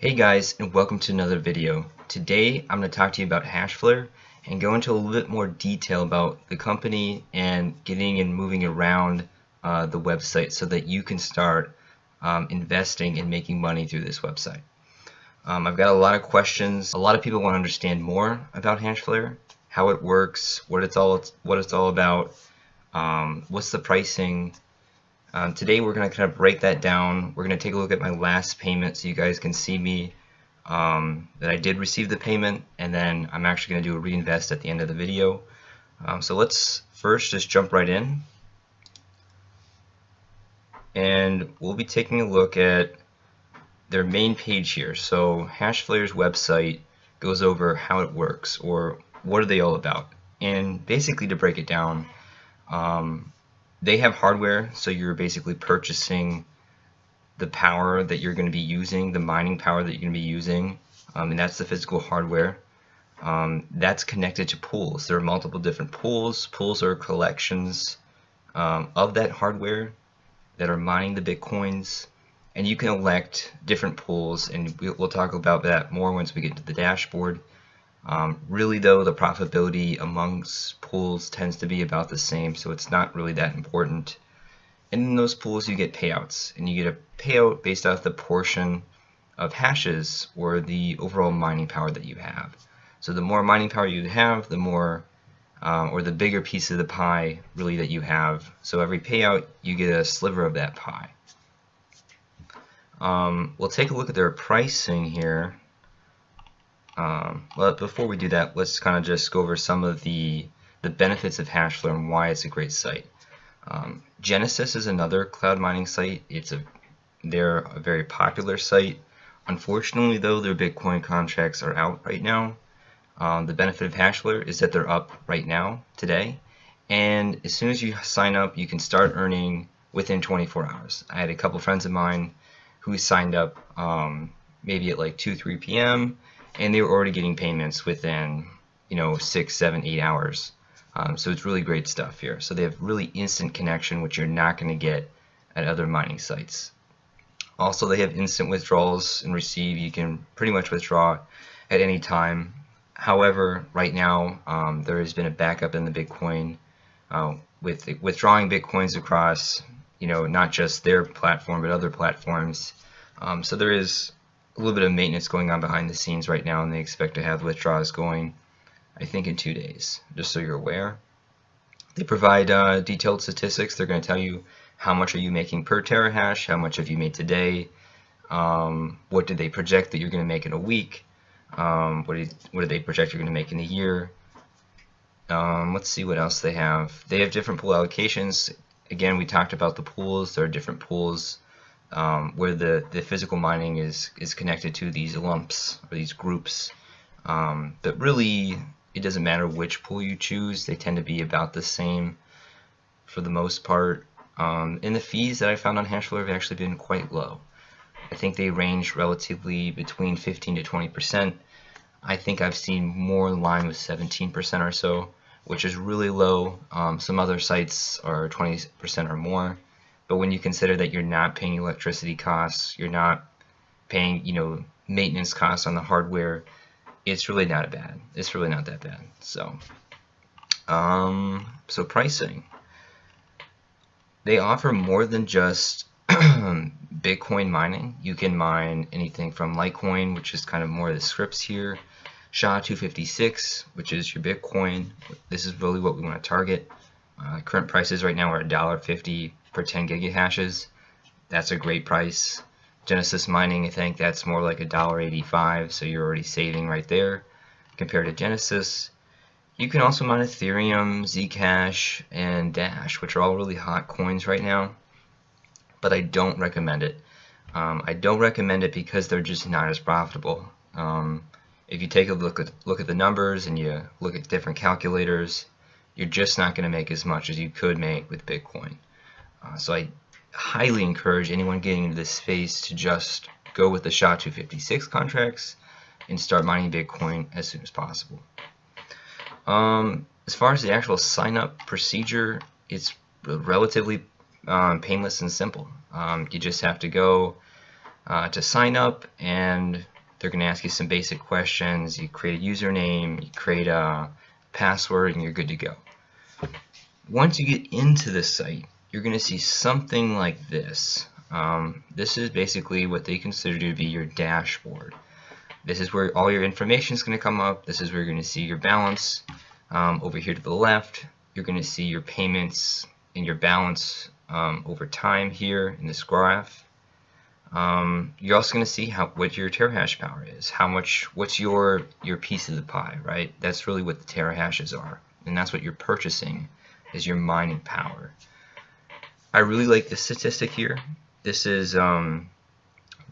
Hey guys, and welcome to another video. Today I'm going to talk to you about Hashflare and go into a little bit more detail about the company and getting and moving around the website so that you can start investing and making money through this website. I've got a lot of questions. A lot of people want to understand more about Hashflare, how it works, what it's all about, what's the pricing. Today we're going to kind of break that down. We're going to take a look at my last payment so you guys can see me that I did receive the payment, and then I'm actually going to do a reinvest at the end of the video. So let's first just jump right in, and we'll be taking a look at their main page here. So Hashflare's website goes over how it works, or what are they all about. And basically, to break it down, they have hardware, so you're basically purchasing the power that you're going to be using, the mining power that you're going to be using, and that's the physical hardware. That's connected to pools. There are multiple different pools. Pools are collections of that hardware that are mining the Bitcoins, and you can elect different pools, and we'll talk about that more once we get to the dashboard. Really though, the profitability amongst pools tends to be about the same, so it's not really that important. And in those pools you get payouts, and you get a payout based off the portion of hashes or the overall mining power that you have. So the more mining power you have, the more or the bigger piece of the pie really that you have. So every payout you get a sliver of that pie. We'll take a look at their pricing here. But before we do that, let's kind of just go over some of the benefits of Hashflare and why it's a great site. Genesis is another cloud mining site. They're a very popular site. Unfortunately though, their Bitcoin contracts are out right now. The benefit of Hashflare is that they're up right now, today, and as soon as you sign up you can start earning within 24 hours. I had a couple friends of mine who signed up maybe at like 2-3 p.m. and they were already getting payments within 6, 7, 8 hours. So it's really great stuff here. So they have really instant connection, which you're not going to get at other mining sites. Also, they have instant withdrawals and receive. You can pretty much withdraw at any time. However, right now there has been a backup in the Bitcoin with withdrawing Bitcoins across not just their platform but other platforms. So there is a little bit of maintenance going on behind the scenes right now, and they expect to have withdrawals going, I think, in 2 days, just so you're aware. They provide detailed statistics. They're going to tell you how much are you making per terahash, how much have you made today, what do they project that you're going to make in a week, what do they project you're going to make in a year. Let's see what else they have. They have different pool allocations. Again, we talked about the pools. There are different pools where the physical mining is connected to these lumps or these groups. But really, it doesn't matter which pool you choose. They tend to be about the same for the most part. And the fees that I found on Hashflare have actually been quite low. I think they range relatively between 15 to 20%. I think I've seen more in line with 17% or so, which is really low. Some other sites are 20% or more. But when you consider that you're not paying electricity costs, you're not paying, maintenance costs on the hardware, it's really not bad. It's really not that bad. So, so pricing. They offer more than just Bitcoin mining. You can mine anything from Litecoin, which is kind of more of the scripts here, SHA-256, which is your Bitcoin. This is really what we want to target. Current prices right now are $1.50 per 10 gigahashes. That's a great price. Genesis mining, I think that's more like $1.85, so you're already saving right there compared to Genesis. You can also mine Ethereum, Zcash, and Dash, which are all really hot coins right now, but I don't recommend it. I don't recommend it because they're just not as profitable. If you take a look at the numbers and you look at different calculators, you're just not going to make as much as you could make with Bitcoin. So I highly encourage anyone getting into this space to just go with the SHA-256 contracts and start mining Bitcoin as soon as possible. As far as the actual sign-up procedure, it's relatively painless and simple. You just have to go to sign up, and they're going to ask you some basic questions. You create a username, you create a password, and you're good to go. Once you get into the site, you're going to see something like this. This is basically what they consider to be your dashboard. This is where all your information is going to come up. This is where you're going to see your balance. Over here to the left, you're going to see your payments and your balance over time here in this graph. You're also going to see what your terahash power is. What's your piece of the pie, right? That's really what the terahashes are, and that's what you're purchasing is your mining power. I really like this statistic here. This is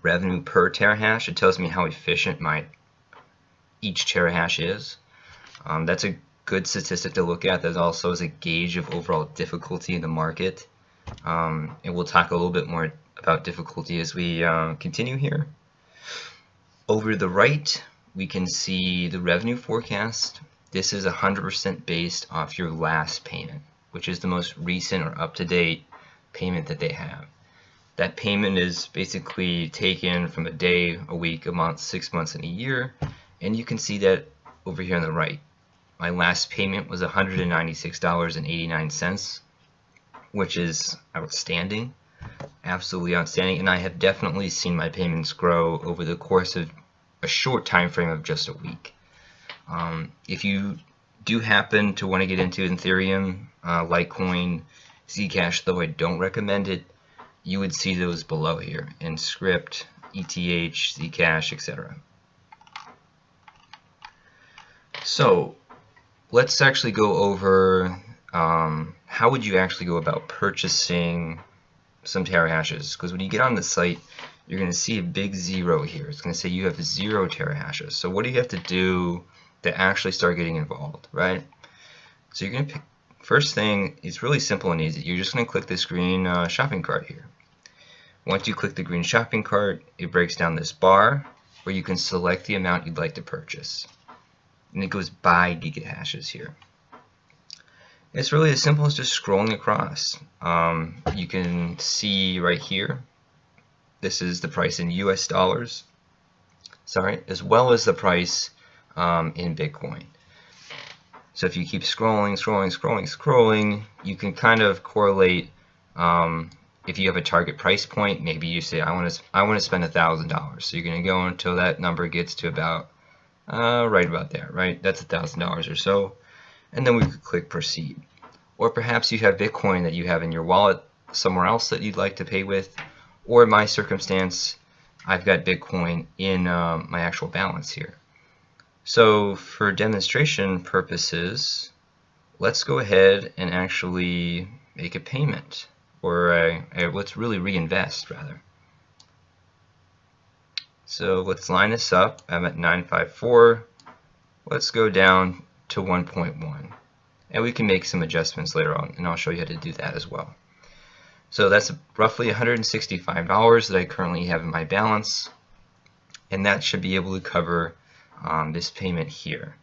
revenue per terahash. It tells me how efficient each terahash is. That's a good statistic to look at. That also is a gauge of overall difficulty in the market. And we'll talk a little bit more about difficulty as we continue here. Over to the right, we can see the revenue forecast. This is 100% based off your last payment, which is the most recent or up-to-date payment that they have. That payment is basically taken from a day, a week, a month, 6 months, and a year. And you can see that over here on the right. My last payment was $196.89, which is outstanding, absolutely outstanding. And I have definitely seen my payments grow over the course of a short time frame of just a week. If you do happen to want to get into Ethereum, Litecoin, Zcash, though I don't recommend it, you would see those below here in Scrypt, ETH, Zcash, etc. So let's actually go over how would you actually go about purchasing some terahashes, because when you get on the site, you're going to see a big 0 here. It's going to say you have 0 terahashes. So what do you have to do to actually start getting involved, right? So you're going to pick, first thing, it's really simple and easy. You're just going to click this green shopping cart here. Once you click the green shopping cart, it breaks down this bar where you can select the amount you'd like to purchase. And it goes by gigahashes here. It's really as simple as just scrolling across. You can see right here, this is the price in US dollars, as well as the price in Bitcoin. So if you keep scrolling, you can kind of correlate. If you have a target price point, maybe you say I want to spend $1,000. So you're going to go until that number gets to about right about there, right? That's $1,000 or so, and then we could click proceed. Or perhaps you have Bitcoin that you have in your wallet somewhere else that you'd like to pay with, or in my circumstance, I've got Bitcoin in my actual balance here. So for demonstration purposes, let's go ahead and actually make a payment, or let's really reinvest rather. So let's line this up. I'm at 954. Let's go down to 1.1. And we can make some adjustments later on, and I'll show you how to do that as well. So that's roughly $165 that I currently have in my balance, and that should be able to cover this payment here.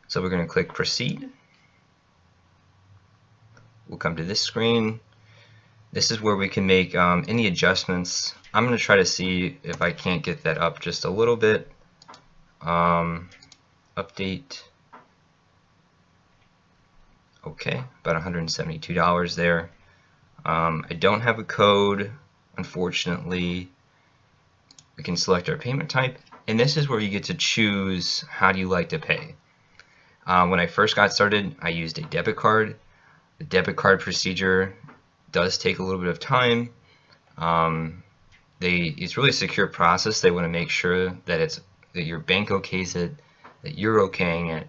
So we're going to click proceed. We'll come to this screen. This is where we can make any adjustments. I'm going to try to see if I can't get that up just a little bit. Update. Okay, about $172 there. I don't have a code, unfortunately. We can select our payment type, and this is where you get to choose how do you like to pay. When I first got started, I used a debit card. The debit card procedure does take a little bit of time. It's really a secure process. They want to make sure that your bank okays it, that you're okaying it.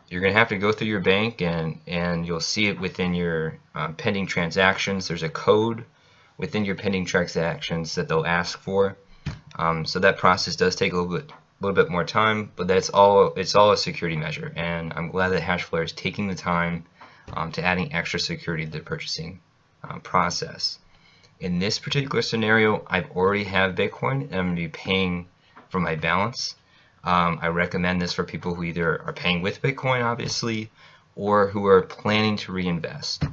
You're going to have to go through your bank, and you'll see it within your pending transactions. There's a code within your pending transactions that they'll ask for. So that process does take a little bit more time, but it's all a security measure, and I'm glad that Hashflare is taking the time to adding extra security to the purchasing process. In this particular scenario, I've already have Bitcoin, and I'm going to be paying for my balance. I recommend this for people who either are paying with Bitcoin, obviously, or who are planning to reinvest.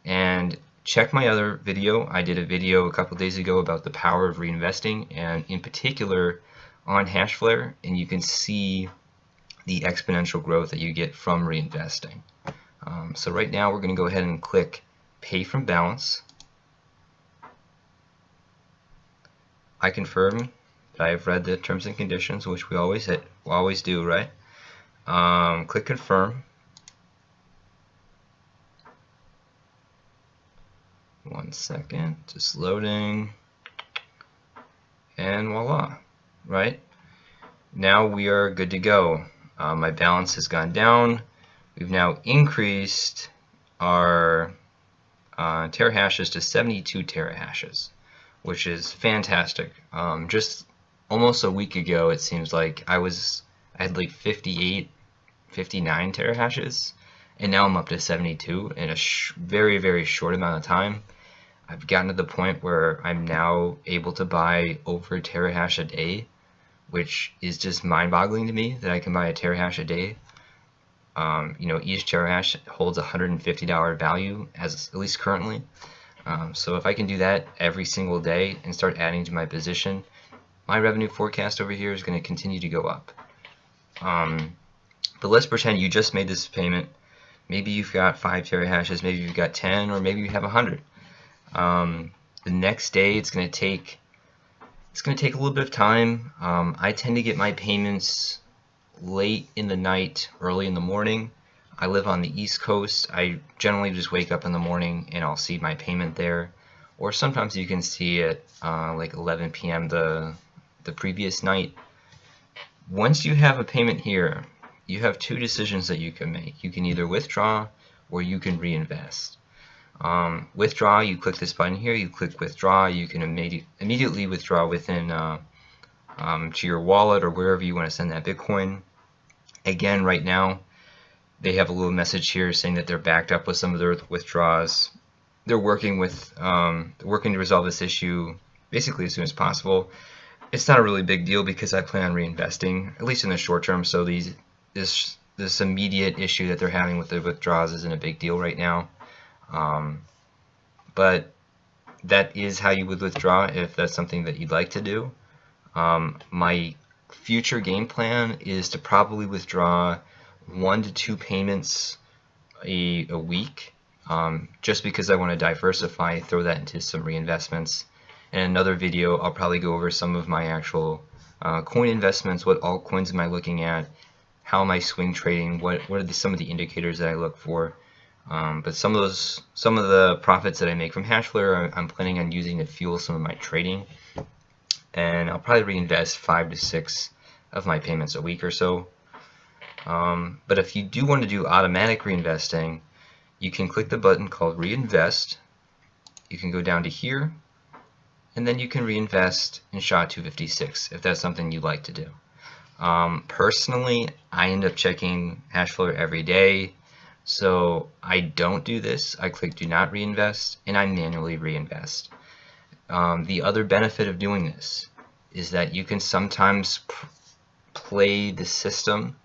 And check my other video. I did a video a couple days ago about the power of reinvesting, and in particular on Hashflare, and you can see the exponential growth that you get from reinvesting. So right now we're going to go ahead and click Pay from Balance. I confirm that I have read the terms and conditions, which we always do, right? Click Confirm. One second, just loading, and voila, right? Now we are good to go. My balance has gone down. We've now increased our terahashes to 72 terahashes, which is fantastic. Just almost a week ago, it seems like I had like 58, 59 terahashes, and now I'm up to 72 in a very, very short amount of time. I've gotten to the point where I'm now able to buy over a terahash a day, which is just mind-boggling to me that I can buy a terahash a day. You know, each terahash holds $150 value, at least currently. So if I can do that every single day and start adding to my position, my revenue forecast over here is going to continue to go up. But let's pretend you just made this payment. Maybe you've got 5 terahashes, maybe you've got 10, or maybe you have 100. The next day it's going to take a little bit of time. I tend to get my payments late in the night, early in the morning. I live on the East Coast. I generally just wake up in the morning and I'll see my payment there, or sometimes you can see it like 11 p.m. the previous night. Once you have a payment here, you have 2 decisions that you can make. You can either withdraw or you can reinvest. Withdraw, you click this button here, you click withdraw, you can immediately withdraw within to your wallet or wherever you want to send that Bitcoin. Again, right now they have a little message here saying that they're backed up with some of their withdrawals. They're working to resolve this issue basically as soon as possible. It's not a really big deal because I plan on reinvesting, at least in the short term, so this immediate issue that they're having with the withdrawals isn't a big deal right now. But that is how you would withdraw if that's something that you'd like to do. My future game plan is to probably withdraw 1 to 2 payments a week, just because I want to diversify, throw that into some reinvestments. In another video, I'll probably go over some of my actual coin investments, what altcoins am I looking at, how am I swing trading, what are some of the indicators that I look for. But some of the profits that I make from Hashflare, I'm planning on using to fuel some of my trading, and I'll probably reinvest 5 to 6 of my payments a week or so. But if you do want to do automatic reinvesting, you can click the button called Reinvest. You can go down to here, and then you can reinvest in SHA-256 if that's something you'd like to do. Personally, I end up checking Hashflare every day. So I don't do this. I click Do Not Reinvest, and I manually reinvest. The other benefit of doing this is that you can sometimes play the system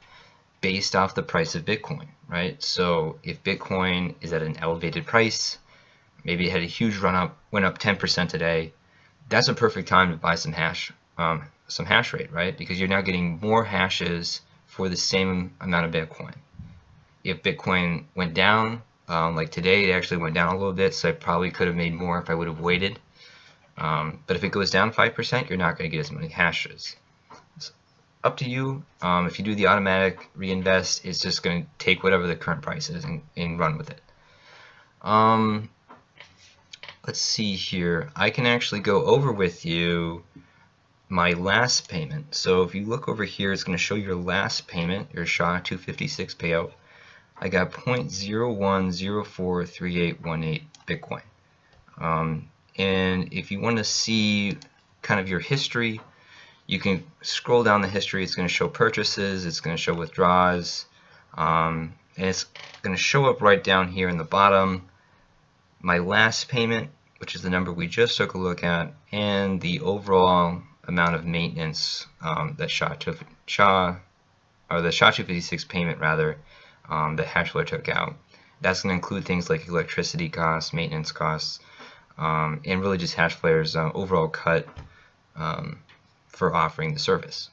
based off the price of Bitcoin, right? So if Bitcoin is at an elevated price, maybe it had a huge run up, went up 10% today, that's a perfect time to buy some hash rate, right? Because you're now getting more hashes for the same amount of Bitcoin. If Bitcoin went down, like today, it actually went down a little bit, so I probably could have made more if I would have waited. But if it goes down 5%, you're not going to get as many hashes. It's up to you. If you do the automatic reinvest, it's just going to take whatever the current price is and run with it. Let's see here. I can actually go over with you my last payment. So if you look over here, it's going to show your last payment, your SHA-256 payout. I got 0.01043818 Bitcoin. And if you want to see kind of your history, you can scroll down the history. It's going to show purchases, it's going to show withdrawals, and it's going to show up right down here in the bottom my last payment, which is the number we just took a look at, and the overall amount of maintenance that the SHA-256 payment rather that Hashflare took out. That's going to include things like electricity costs, maintenance costs, and really just Hashflare's overall cut for offering the service.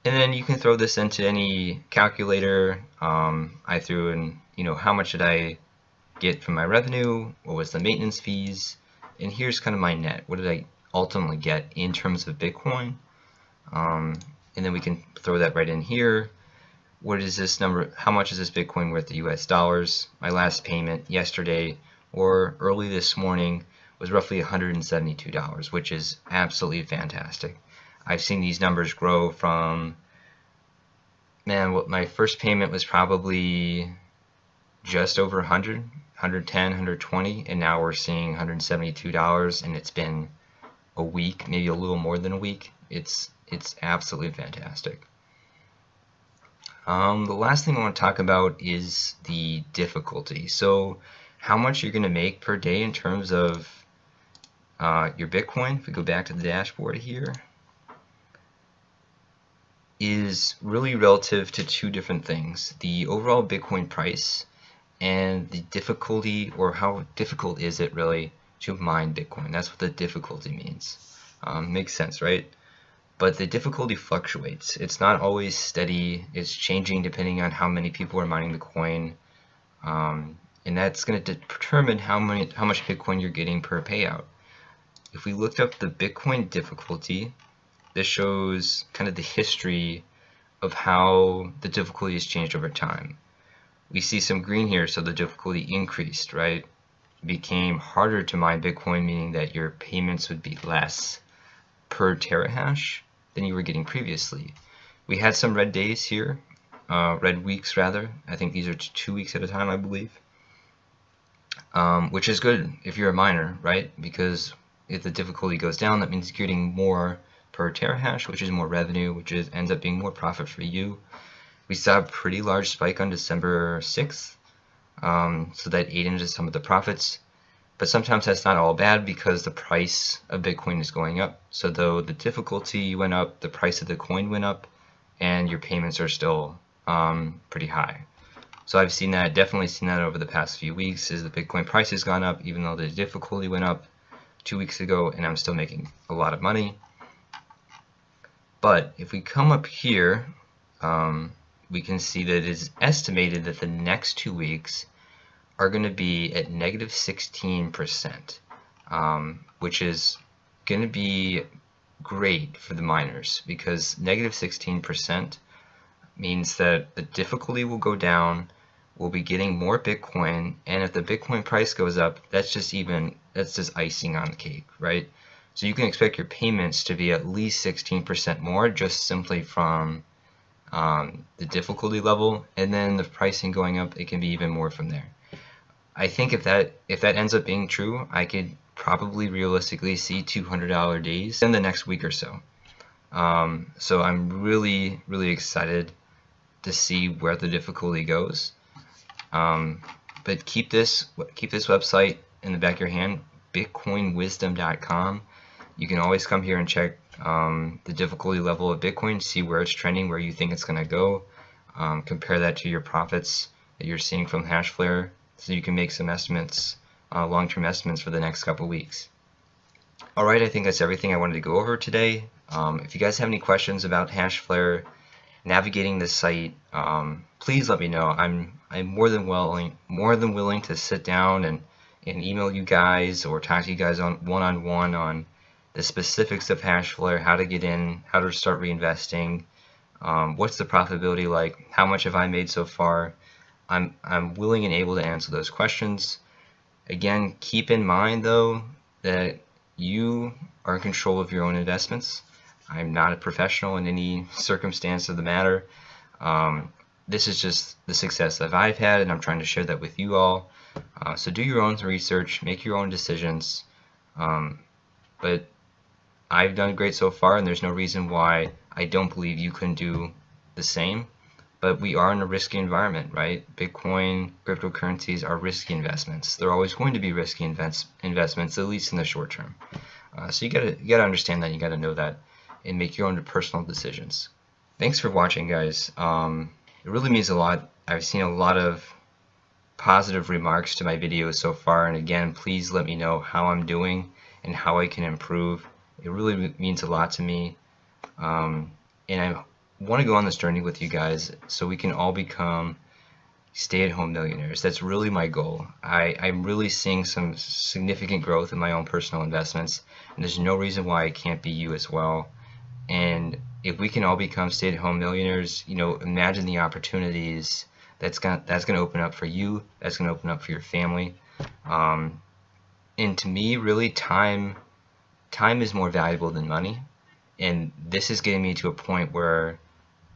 And then you can throw this into any calculator. I threw in, how much did I get from my revenue? What was the maintenance fees? And here's kind of my net. What did I ultimately get in terms of Bitcoin? And then we can throw that right in here. What is this number? How much is this Bitcoin worth in US dollars? My last payment yesterday or early this morning was roughly $172, which is absolutely fantastic. I've seen these numbers grow from, what my first payment was probably just over 100, 110, 120, and now we're seeing $172, and it's been a week, maybe a little more than a week. It's absolutely fantastic. The last thing I want to talk about is the difficulty. So how much you're going to make per day in terms of your Bitcoin, if we go back to the dashboard here, is really relative to two different things: the overall Bitcoin price and the difficulty, or how difficult is it really to mine Bitcoin. That's what the difficulty means. Makes sense, right? But the difficulty fluctuates. It's not always steady. It's changing depending on how many people are mining the coin, and that's going to determine how much Bitcoin you're getting per payout. If we looked up the Bitcoin difficulty, this shows kind of the history of how the difficulty has changed over time. We see some green here, so the difficulty increased, right? It became harder to mine Bitcoin, meaning that your payments would be less per terahash than you were getting previously. We had some red days here, red weeks rather. I think these are 2 weeks at a time, I believe, which is good if you're a miner, right? Because if the difficulty goes down, that means you're getting more per terahash, which is more revenue, which ends up being more profit for you. We saw a pretty large spike on December 6th, so that ate into some of the profits. But sometimes that's not all bad because the price of Bitcoin is going up. So though the difficulty went up, the price of the coin went up, and your payments are still pretty high. So I've seen that, definitely seen that over the past few weeks, is the Bitcoin price has gone up even though the difficulty went up 2 weeks ago, and I'm still making a lot of money. But if we come up here, we can see that it is estimated that the next 2 weeks are going to be at negative 16%, which is going to be great for the miners, because negative 16% means that the difficulty will go down, we'll be getting more Bitcoin, and if the Bitcoin price goes up, that's just icing on the cake, right? So you can expect your payments to be at least 16% more just simply from the difficulty level, and then the pricing going up, it can be even more from there. I think if that ends up being true, I could probably realistically see $200 days in the next week or so. So I'm really, really excited to see where the difficulty goes. But keep this website in the back of your hand, bitcoinwisdom.com. You can always come here and check the difficulty level of Bitcoin, see where it's trending, where you think it's going to go. Compare that to your profits that you're seeing from Hashflare, so you can make some estimates, long-term estimates for the next couple weeks. Alright, I think that's everything I wanted to go over today. If you guys have any questions about Hashflare, navigating the site, please let me know. I'm more than willing to sit down and email you guys or talk to you guys on one-on-one on the specifics of Hashflare, how to get in, how to start reinvesting, what's the profitability like, how much have I made so far. I'm willing and able to answer those questions. Again, keep in mind though that you are in control of your own investments. I'm not a professional in any circumstance of the matter. This is just the success that I've had, and I'm trying to share that with you all. So do your own research, make your own decisions. But I've done great so far, and there's no reason why I don't believe you can do the same. But we are in a risky environment, right? Bitcoin, cryptocurrencies are risky investments. They're always going to be risky investments, at least in the short term. So you gotta understand that, you gotta know that, and make your own personal decisions. Thanks for watching, guys. It really means a lot I've seen a lot of positive remarks to my videos so far, and again, please let me know how I'm doing and how I can improve. It really means a lot to me, and I want to go on this journey with you guys so we can all become stay-at-home millionaires. That's really my goal. I'm really seeing some significant growth in my own personal investments, and there's no reason why it can't be you as well. And if we can all become stay-at-home millionaires, you know, imagine the opportunities that's gonna open up for you, that's gonna open up for your family. And to me, really, time is more valuable than money, and this is getting me to a point where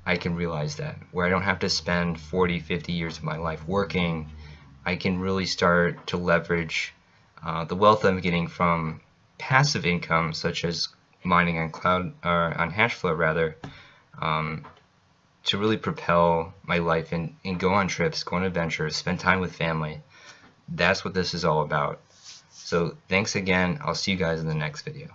I can realize that, where I don't have to spend 40, 50 years of my life working. I can really start to leverage the wealth I'm getting from passive income, such as mining on on Hashflow rather, to really propel my life and go on trips, go on adventures, spend time with family. That's what this is all about. So thanks again. I'll see you guys in the next video.